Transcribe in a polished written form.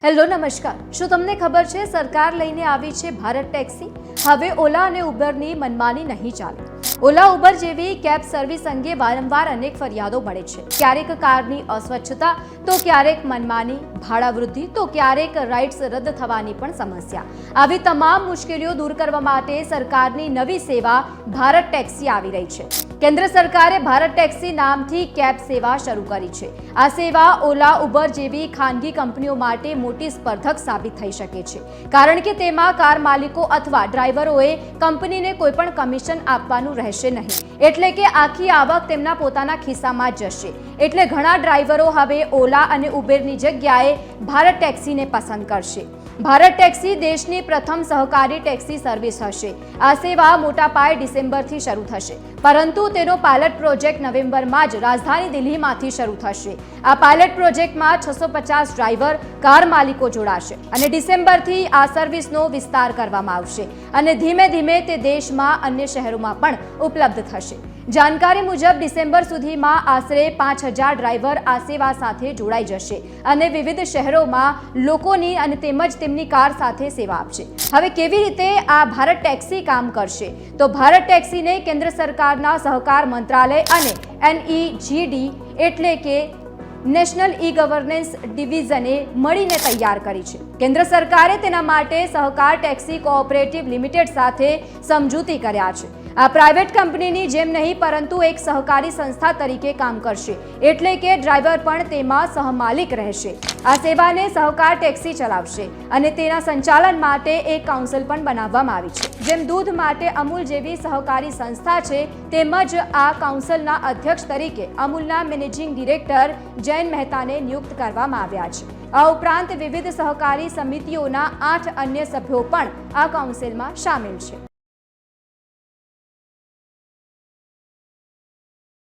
Hello નમસ્કાર। શું તમને ખબર છે સરકાર લઈને આવી છે ભારત ટેક્સી। હવે ઓલા અને ઉબરની મનમાની નહીં ચાલે। ઓલા ઉબર જેવી કેબ સર્વિસ અંગે વારંવાર અનેક ફરિયાદો મળે છે। ક્યારેક કારની અસ્વચ્છતા તો ક્યારેક મનમાની, ભાડા વૃદ્ધિ તો ક્યારેક રાઇડ્સ રદ થવાની પણ સમસ્યા। આવી તમામ મુશ્કેલીઓ દૂર કરવા માટે સરકારની નવી સેવા ભારત ટેક્સી આવી રહી છે। કેન્દ્ર સરકારે ભારત ટેક્સી નામથી કેબ સેવા શરૂ કરી છે। આ સેવા ઓલા ઉબર જેવી ખાનગી કંપનીઓ માટે મોટી સ્પર્ધક સાબિત થઈ શકે છે, કારણ કે તેમાં કાર માલિકો અથવા ડ્રાઈવરોએ કંપનીને કોઈ પણ કમિશન આપવાનું રહેશે નહીં, એટલે કે આખી આવક તેમના પોતાના ખિસ્સામાં જ જશે। એટલે ઘણા ડ્રાઈવરો હવે ઓલા અને ઉબેરની જગ્યાએ ભારત ટેક્સીને પસંદ કરશે। ભારત ટેક્સી દેશની પ્રથમ સહકારી ટેક્સી સર્વિસ હશે। આ સેવા મોટા પાયે ડિસેમ્બરથી શરૂ થશે, પરંતુ તેનો પાયલટ પ્રોજેક્ટ નવેમ્બરમાં જ રાજધાની દિલ્હીમાંથી શરૂ થશે। આ પાયલટ પ્રોજેક્ટમાં 650 ડ્રાઈવર, કાર માલિકો જોડાશે અને ડિસેમ્બરથી આ સર્વિસનો વિસ્તાર કરવામાં આવશે અને ધીમે ધીમે તે દેશમાં અન્ય શહેરોમાં પણ ઉપલબ્ધ થશે। જાણકારી મુજબ ડિસેમ્બર સુધીમાં આશરે 5000 ડ્રાઈવર આ સેવા સાથે જોડાઈ જશે અને વિવિધ શહેરોમાં લોકોની અને તેમજ તેમની કાર સાથે સેવા આપશે। હવે કેવી રીતે આ ભારત ટેક્સી કામ કરશે? તો ભારત ટેક્સીને કેન્દ્ર સરકારના સહકાર મંત્રાલય અને NEGD એટલે કે નેશનલ ઈ ગવર્નન્સ ડિવિઝને મળીને તૈયાર કરી છે। કેન્દ્ર સરકારે તેના માટે સહકાર ટેક્સી કોઓપરેટિવ લિમિટેડ સાથે સમજૂતી કર્યા છે। આ પ્રાઇવેટ કંપનીની જેમ નહીં, પરંતુ એક સહકારી સંસ્થા તરીકે કામ કરશે, એટલે કે ડ્રાઈવર પણ તેમાં સહમાલિક રહેશે। આ સેવાને સહકાર ટેક્સી ચલાવશે અને તેના સંચાલન માટે એક કાઉન્સિલ પણ બનાવવામાં આવી છે। જેમ દૂધ માટે અમૂલ જેવી સહકારી સંસ્થા છે, તેમજ આ કાઉન્સિલના અધ્યક્ષ તરીકે અમૂલના મેનેજિંગ ડિરેક્ટર જૈન મહેતાને નિયુક્ત કરવામાં આવ્યા છે। આ ઉપરાંત વિવિધ સહકારી સમિતિઓના 8 અન્ય સભ્યો પણ આ કાઉન્સિલમાં સામેલ છે।